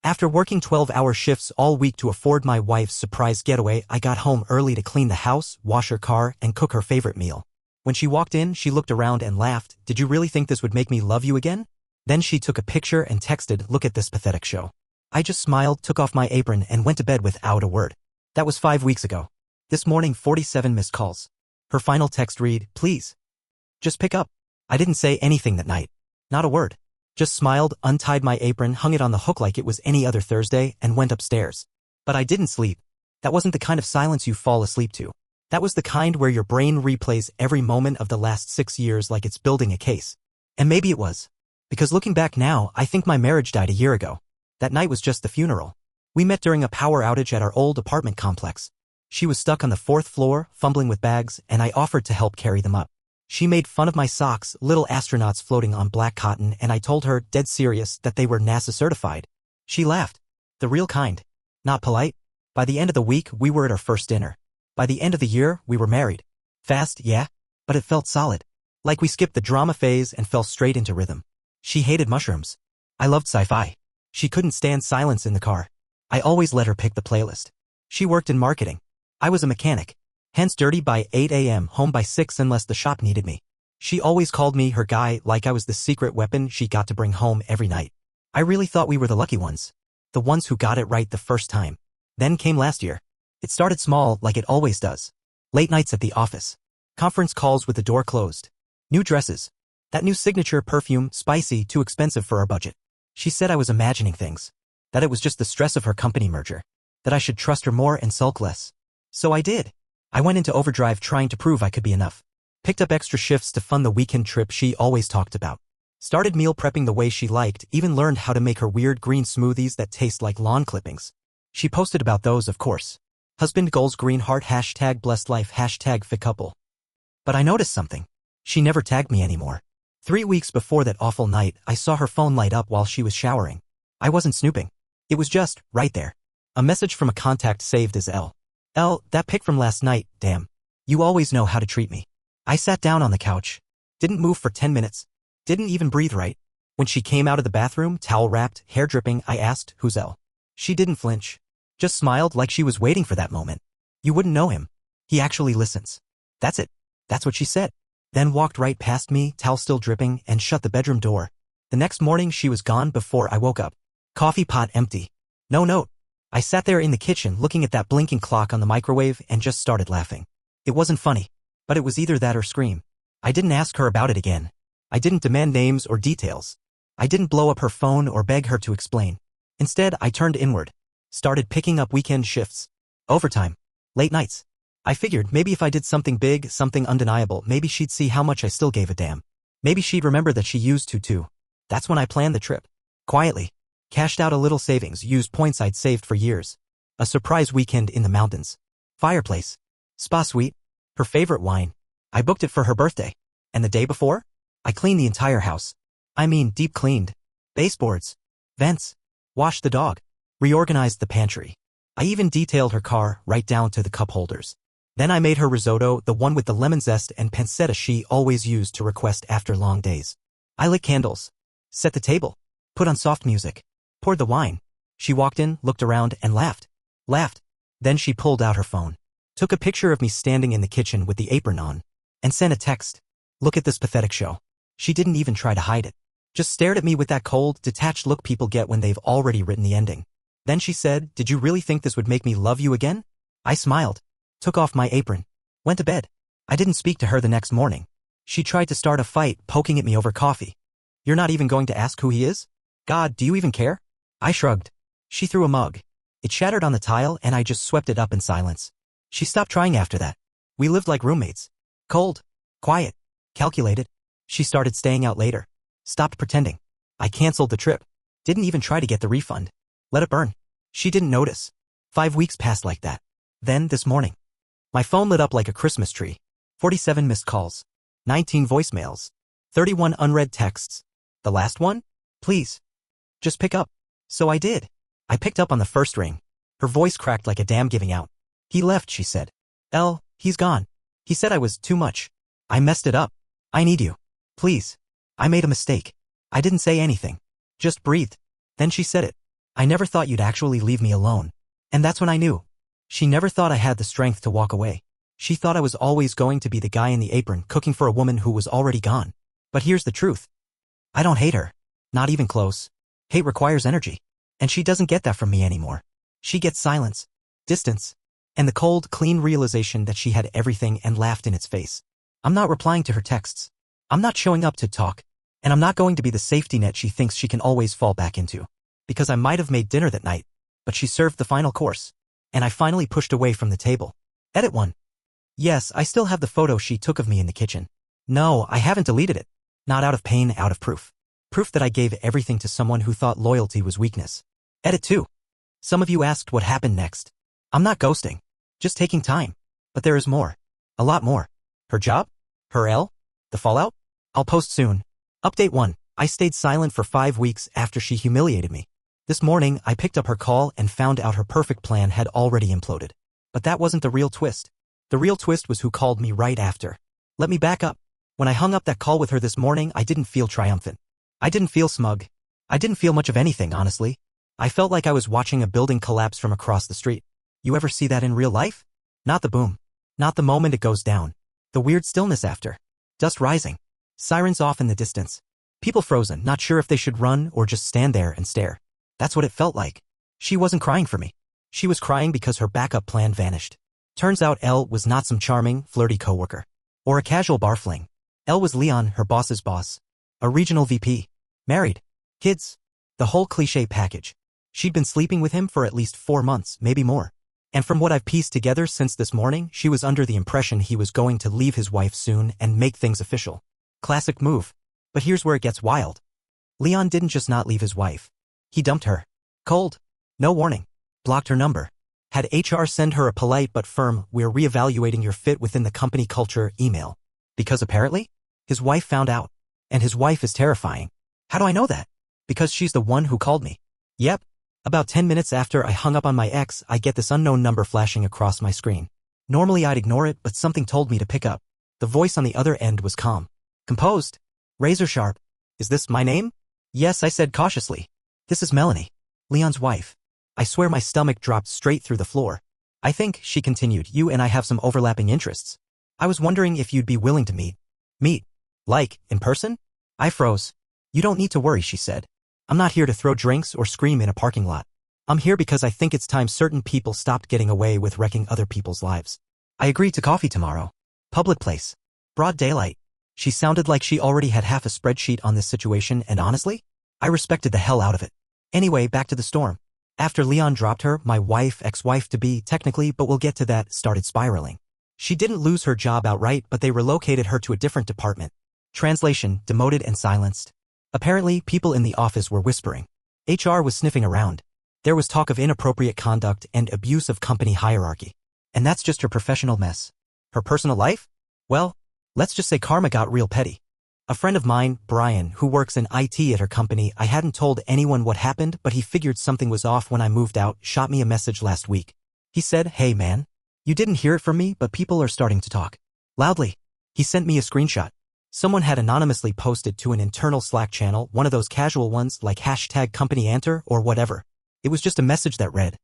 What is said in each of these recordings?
After working 12-hour shifts all week to afford my wife's surprise getaway, I got home early to clean the house, wash her car, and cook her favorite meal. When she walked in, she looked around and laughed. "Did you really think this would make me love you again?" Then she took a picture and texted, "Look at this pathetic show." I just smiled, took off my apron, and went to bed without a word. That was 5 weeks ago. This morning, 47 missed calls. Her final text read, "Please. Just pick up." I didn't say anything that night. Not a word. Just smiled, untied my apron, hung it on the hook like it was any other Thursday, and went upstairs. But I didn't sleep. That wasn't the kind of silence you fall asleep to. That was the kind where your brain replays every moment of the last 6 years like it's building a case. And maybe it was. Because looking back now, I think my marriage died a year ago. That night was just the funeral. We met during a power outage at our old apartment complex. She was stuck on the 4th floor, fumbling with bags, and I offered to help carry them up. She made fun of my socks, little astronauts floating on black cotton, and I told her, dead serious, that they were NASA certified. She laughed. The real kind. Not polite. By the end of the week, we were at our first dinner. By the end of the year, we were married. Fast, yeah, but it felt solid. Like we skipped the drama phase and fell straight into rhythm. She hated mushrooms. I loved sci-fi. She couldn't stand silence in the car. I always let her pick the playlist. She worked in marketing. I was a mechanic. Hence dirty by 8 a.m., home by 6 unless the shop needed me. She always called me her guy like I was the secret weapon she got to bring home every night. I really thought we were the lucky ones. The ones who got it right the first time. Then came last year. It started small like it always does. Late nights at the office. Conference calls with the door closed. New dresses. That new signature perfume, spicy, too expensive for our budget. She said I was imagining things. That it was just the stress of her company merger. That I should trust her more and sulk less. So I did. I went into overdrive trying to prove I could be enough. Picked up extra shifts to fund the weekend trip she always talked about. Started meal prepping the way she liked, even learned how to make her weird green smoothies that taste like lawn clippings. She posted about those, of course. Husband goals green heart hashtag blessed life hashtag fit couple. But I noticed something. She never tagged me anymore. 3 weeks before that awful night, I saw her phone light up while she was showering. I wasn't snooping. It was just, right there. A message from a contact saved as L. That pic from last night, damn. You always know how to treat me. I sat down on the couch. Didn't move for 10 minutes. Didn't even breathe right. When she came out of the bathroom, towel wrapped, hair dripping, I asked, "Who's L?" She didn't flinch. Just smiled like she was waiting for that moment. "You wouldn't know him. He actually listens." That's it. That's what she said. Then walked right past me, towel still dripping, and shut the bedroom door. The next morning she was gone before I woke up. Coffee pot empty. No note. I sat there in the kitchen looking at that blinking clock on the microwave and just started laughing. It wasn't funny. But it was either that or scream. I didn't ask her about it again. I didn't demand names or details. I didn't blow up her phone or beg her to explain. Instead, I turned inward. Started picking up weekend shifts. Overtime. Late nights. I figured maybe if I did something big, something undeniable, maybe she'd see how much I still gave a damn. Maybe she'd remember that she used to too. That's when I planned the trip. Quietly. Cashed out a little savings, used points I'd saved for years. A surprise weekend in the mountains. Fireplace. Spa suite. Her favorite wine. I booked it for her birthday. And the day before? I cleaned the entire house. I mean, deep cleaned. Baseboards. Vents. Washed the dog. Reorganized the pantry. I even detailed her car, right down to the cup holders. Then I made her risotto, the one with the lemon zest and pancetta she always used to request after long days. I lit candles. Set the table. Put on soft music. Poured the wine. She walked in, looked around, and laughed. Laughed. Then she pulled out her phone. Took a picture of me standing in the kitchen with the apron on. And sent a text. "Look at this pathetic show." She didn't even try to hide it. Just stared at me with that cold, detached look people get when they've already written the ending. Then she said, "Did you really think this would make me love you again?" I smiled. Took off my apron. Went to bed. I didn't speak to her the next morning. She tried to start a fight, poking at me over coffee. "You're not even going to ask who he is? God, do you even care?" I shrugged. She threw a mug. It shattered on the tile and I just swept it up in silence. She stopped trying after that. We lived like roommates. Cold. Quiet. Calculated. She started staying out later. Stopped pretending. I canceled the trip. Didn't even try to get the refund. Let it burn. She didn't notice. 5 weeks passed like that. Then, this morning. My phone lit up like a Christmas tree. 47 missed calls. 19 voicemails. 31 unread texts. The last one? "Please. Just pick up." So I did. I picked up on the first ring. Her voice cracked like a dam giving out. "He left," she said. He's gone. He said I was too much. I messed it up. I need you. Please. I made a mistake. I didn't say anything. Just breathed. Then she said it. I never thought you'd actually leave me alone. And that's when I knew. She never thought I had the strength to walk away. She thought I was always going to be the guy in the apron cooking for a woman who was already gone. But here's the truth. I don't hate her. Not even close. Hate requires energy. And she doesn't get that from me anymore. She gets silence, distance, and the cold, clean realization that she had everything and laughed in its face. I'm not replying to her texts. I'm not showing up to talk. And I'm not going to be the safety net she thinks she can always fall back into. Because I might have made dinner that night, but she served the final course. And I finally pushed away from the table. Edit 1. Yes, I still have the photo she took of me in the kitchen. No, I haven't deleted it. Not out of pain, out of proof. Proof that I gave everything to someone who thought loyalty was weakness. Edit 2. Some of you asked what happened next. I'm not ghosting. Just taking time. But there is more. A lot more. Her job? Her L? The fallout? I'll post soon. Update 1. I stayed silent for 5 weeks after she humiliated me. This morning, I picked up her call and found out her perfect plan had already imploded. But that wasn't the real twist. The real twist was who called me right after. Let me back up. When I hung up that call with her this morning, I didn't feel triumphant. I didn't feel smug. I didn't feel much of anything, honestly. I felt like I was watching a building collapse from across the street. You ever see that in real life? Not the boom. Not the moment it goes down. The weird stillness after. Dust rising. Sirens off in the distance. People frozen, not sure if they should run or just stand there and stare. That's what it felt like. She wasn't crying for me. She was crying because her backup plan vanished. Turns out Elle was not some charming, flirty coworker. Or a casual bar fling. Elle was Leon, her boss's boss. A regional VP. Married. Kids. The whole cliché package. She'd been sleeping with him for at least 4 months, maybe more. And from what I've pieced together since this morning, she was under the impression he was going to leave his wife soon and make things official. Classic move. But here's where it gets wild. Leon didn't just not leave his wife. He dumped her. Cold. No warning. Blocked her number. Had HR send her a polite but firm, "We're reevaluating your fit within the company culture" email. Because apparently, his wife found out. And his wife is terrifying. How do I know that? Because she's the one who called me. Yep. About 10 minutes after I hung up on my ex, I get this unknown number flashing across my screen. Normally I'd ignore it, but something told me to pick up. The voice on the other end was calm. Composed. Razor sharp. Is this my name? Yes, I said cautiously. This is Melanie. Leon's wife. I swear my stomach dropped straight through the floor. I think, she continued, you and I have some overlapping interests. I was wondering if you'd be willing to meet. Meet? Like, in person? I froze. You don't need to worry, she said. I'm not here to throw drinks or scream in a parking lot. I'm here because I think it's time certain people stopped getting away with wrecking other people's lives. I agreed to coffee tomorrow. Public place. Broad daylight. She sounded like she already had half a spreadsheet on this situation, and honestly, I respected the hell out of it. Anyway, back to the storm. After Leon dropped her, my wife, ex-wife-to-be, technically, but we'll get to that, started spiraling. She didn't lose her job outright, but they relocated her to a different department. Translation, demoted and silenced. Apparently, people in the office were whispering. HR was sniffing around. There was talk of inappropriate conduct and abuse of company hierarchy. And that's just her professional mess. Her personal life? Well, let's just say karma got real petty. A friend of mine, Brian, who works in IT at her company, I hadn't told anyone what happened, but he figured something was off when I moved out, shot me a message last week. He said, "Hey man, you didn't hear it from me, but people are starting to talk." Loudly. He sent me a screenshot. Someone had anonymously posted to an internal Slack channel, one of those casual ones like #company_answer or whatever. It was just a message that read,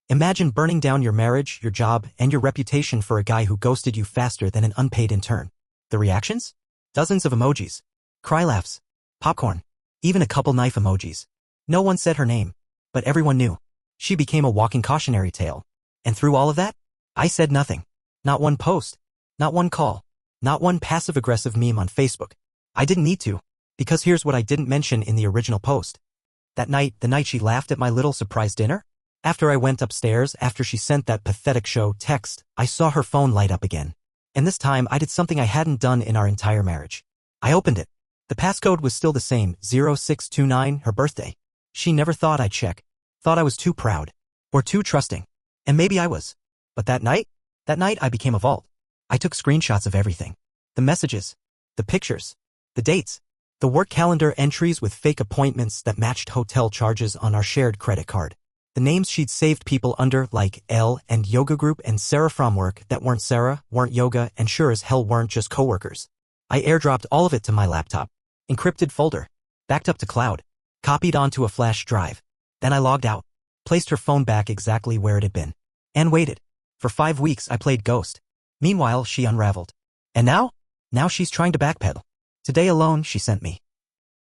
"Imagine burning down your marriage, your job, and your reputation for a guy who ghosted you faster than an unpaid intern." The reactions? Dozens of emojis. Cry laughs. Popcorn. Even a couple knife emojis. No one said her name. But everyone knew. She became a walking cautionary tale. And through all of that, I said nothing. Not one post. Not one call. Not one passive-aggressive meme on Facebook. I didn't need to. Because here's what I didn't mention in the original post. That night, the night she laughed at my little surprise dinner? After I went upstairs, after she sent that pathetic show text, I saw her phone light up again. And this time I did something I hadn't done in our entire marriage. I opened it. The passcode was still the same, 0629, her birthday. She never thought I'd check. Thought I was too proud. Or too trusting. And maybe I was. But that night I became a vault. I took screenshots of everything. The messages. The pictures. The dates. The work calendar entries with fake appointments that matched hotel charges on our shared credit card. The names she'd saved people under like Elle and Yoga Group and Sarah from work that weren't Sarah, weren't yoga, and sure as hell weren't just coworkers. I airdropped all of it to my laptop. Encrypted folder. Backed up to cloud. Copied onto a flash drive. Then I logged out, placed her phone back exactly where it had been, and waited. For 5 weeks I played ghost. Meanwhile, she unraveled. And now? Now she's trying to backpedal. Today alone, she sent me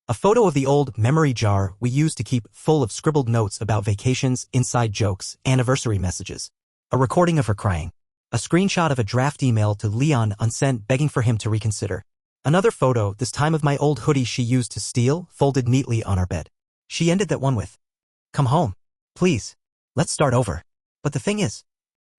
a photo of the old memory jar we used to keep full of scribbled notes about vacations, inside jokes, anniversary messages. A recording of her crying. A screenshot of a draft email to Leon unsent begging for him to reconsider. Another photo, this time of my old hoodie she used to steal, folded neatly on our bed. She ended that one with, "Come home. Please. Let's start over." But the thing is,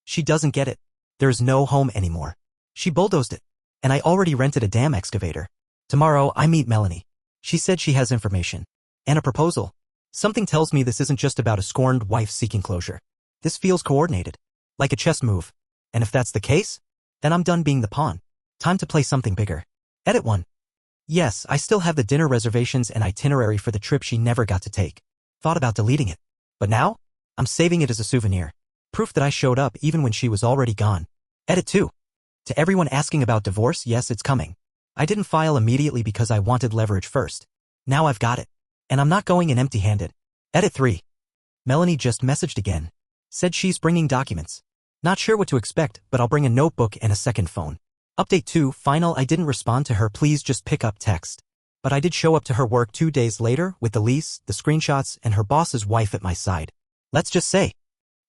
she doesn't get it. There's no home anymore. She bulldozed it. And I already rented a damn excavator. Tomorrow, I meet Melanie. She said she has information. And a proposal. Something tells me this isn't just about a scorned wife seeking closure. This feels coordinated. Like a chess move. And if that's the case, then I'm done being the pawn. Time to play something bigger. Edit 1. Yes, I still have the dinner reservations and itinerary for the trip she never got to take. Thought about deleting it. But now, I'm saving it as a souvenir. Proof that I showed up even when she was already gone. Edit 2. To everyone asking about divorce, yes, it's coming. I didn't file immediately because I wanted leverage first. Now I've got it. And I'm not going in empty-handed. Edit 3. Melanie just messaged again. Said she's bringing documents. Not sure what to expect, but I'll bring a notebook and a second phone. Update 2, final. I didn't respond to her, please just pick up text. But I did show up to her work 2 days later with the lease, the screenshots, and her boss's wife at my side. Let's just say,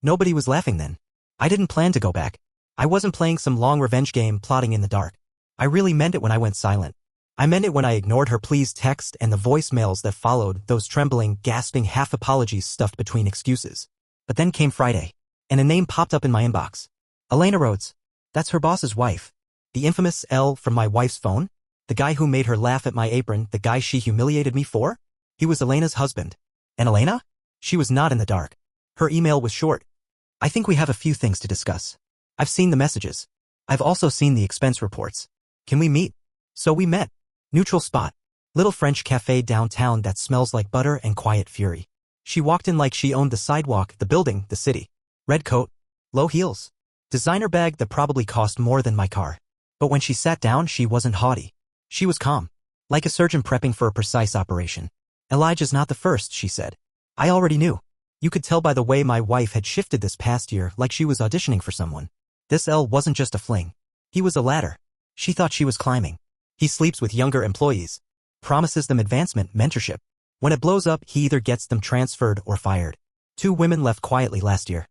nobody was laughing then. I didn't plan to go back. I wasn't playing some long revenge game plotting in the dark. I really meant it when I went silent. I meant it when I ignored her please text and the voicemails that followed, those trembling, gasping half-apologies stuffed between excuses. But then came Friday, and a name popped up in my inbox. Elena Rhodes. That's her boss's wife. The infamous L from my wife's phone? The guy who made her laugh at my apron, the guy she humiliated me for? He was Elena's husband. And Elena? She was not in the dark. Her email was short. I think we have a few things to discuss. I've seen the messages. I've also seen the expense reports. Can we meet? So we met. Neutral spot. Little French cafe downtown that smells like butter and quiet fury. She walked in like she owned the sidewalk, the building, the city. Red coat. Low heels. Designer bag that probably cost more than my car. But when she sat down, she wasn't haughty. She was calm. Like a surgeon prepping for a precise operation. Elijah's not the first, she said. I already knew. You could tell by the way my wife had shifted this past year, like she was auditioning for someone. This L wasn't just a fling. He was a ladder. She thought she was climbing. He sleeps with younger employees. Promises them advancement, mentorship. When it blows up, he either gets them transferred or fired. 2 women left quietly last year.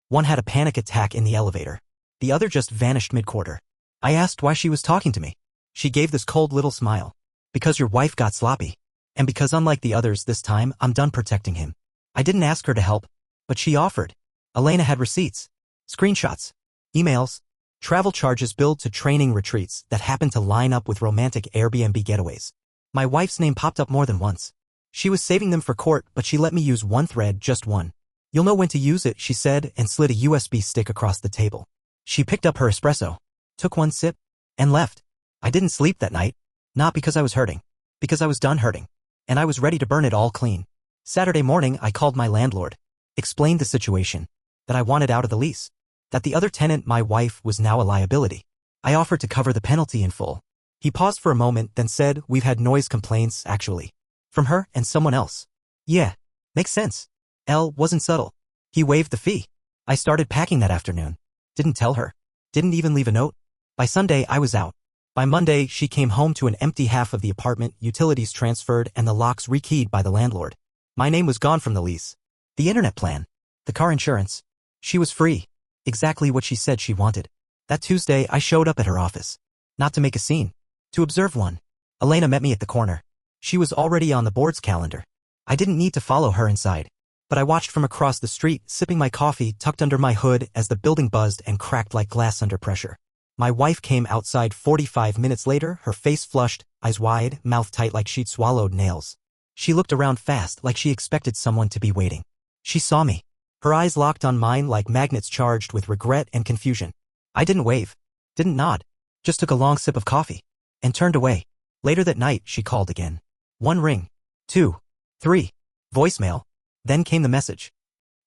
One had a panic attack in the elevator. The other just vanished mid-quarter. I asked why she was talking to me. She gave this cold little smile. Because your wife got sloppy. And because unlike the others this time, I'm done protecting him. I didn't ask her to help, but she offered. Elena had receipts. Screenshots. Emails. Travel charges billed to training retreats that happened to line up with romantic Airbnb getaways. My wife's name popped up more than once. She was saving them for court, but she let me use one thread, just one. You'll know when to use it, she said, and slid a USB stick across the table. She picked up her espresso, took one sip, and left. I didn't sleep that night. Not because I was hurting. Because I was done hurting. And I was ready to burn it all clean. Saturday morning, I called my landlord. Explained the situation. That I wanted out of the lease. That the other tenant, my wife, was now a liability. I offered to cover the penalty in full. He paused for a moment, then said, we've had noise complaints, actually. From her and someone else. Yeah. Makes sense. L wasn't subtle. He waived the fee. I started packing that afternoon. Didn't tell her. Didn't even leave a note. By Sunday, I was out. By Monday, she came home to an empty half of the apartment, utilities transferred, and the locks rekeyed by the landlord. My name was gone from the lease. The internet plan. The car insurance. She was free. Exactly what she said she wanted. That Tuesday, I showed up at her office. Not to make a scene. To observe one. Elena met me at the corner. She was already on the board's calendar. I didn't need to follow her inside. But I watched from across the street, sipping my coffee tucked under my hood as the building buzzed and cracked like glass under pressure. My wife came outside 45 minutes later, her face flushed, eyes wide, mouth tight like she'd swallowed nails. She looked around fast like she expected someone to be waiting. She saw me. Her eyes locked on mine like magnets charged with regret and confusion. I didn't wave. Didn't nod. Just took a long sip of coffee. And turned away. Later that night, she called again. 1 ring. 2. 3. Voicemail. Then came the message.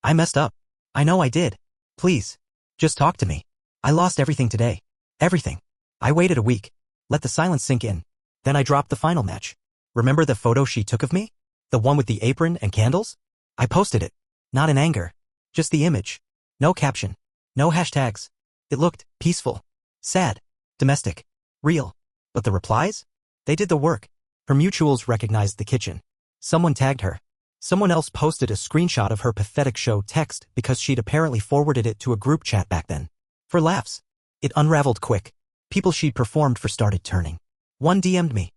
I messed up. I know I did. Please. Just talk to me. I lost everything today. Everything. I waited a week. Let the silence sink in. Then I dropped the final match. Remember the photo she took of me? The one with the apron and candles? I posted it. Not in anger. Just the image. No caption. No hashtags. It looked peaceful. Sad. Domestic. Real. But the replies? They did the work. Her mutuals recognized the kitchen. Someone tagged her. Someone else posted a screenshot of her pathetic show text because she'd apparently forwarded it to a group chat back then. For laughs. It unraveled quick. People she'd performed for started turning. One DM'd me.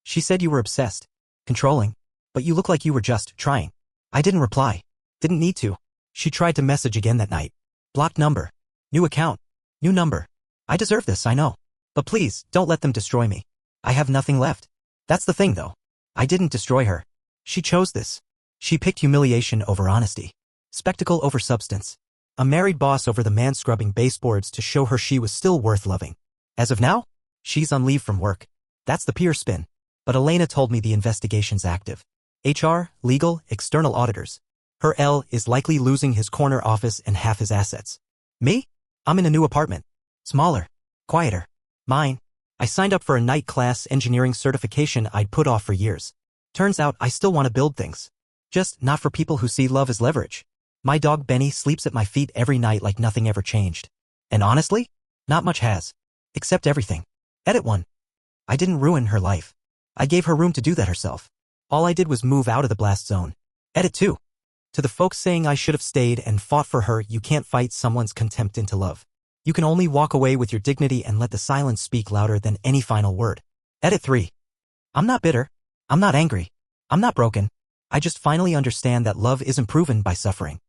She said you were obsessed. Controlling. But you look like you were just trying. I didn't reply. Didn't need to. She tried to message again that night. Blocked number. New account. New number. I deserve this, I know. But please, don't let them destroy me. I have nothing left. That's the thing though. I didn't destroy her. She chose this. She picked humiliation over honesty. Spectacle over substance. A married boss over the man scrubbing baseboards to show her she was still worth loving. As of now, she's on leave from work. That's the pure spin. But Elena told me the investigation's active. HR, legal, external auditors. Her L is likely losing his corner office and half his assets. Me? I'm in a new apartment. Smaller. Quieter. Mine. I signed up for a night class engineering certification I'd put off for years. Turns out I still want to build things. Just not for people who see love as leverage. My dog Benny sleeps at my feet every night like nothing ever changed. And honestly, not much has. Except everything. Edit 1. I didn't ruin her life. I gave her room to do that herself. All I did was move out of the blast zone. Edit 2. To the folks saying I should have stayed and fought for her, you can't fight someone's contempt into love. You can only walk away with your dignity and let the silence speak louder than any final word. Edit 3. I'm not bitter. I'm not angry. I'm not broken. I just finally understand that love isn't proven by suffering.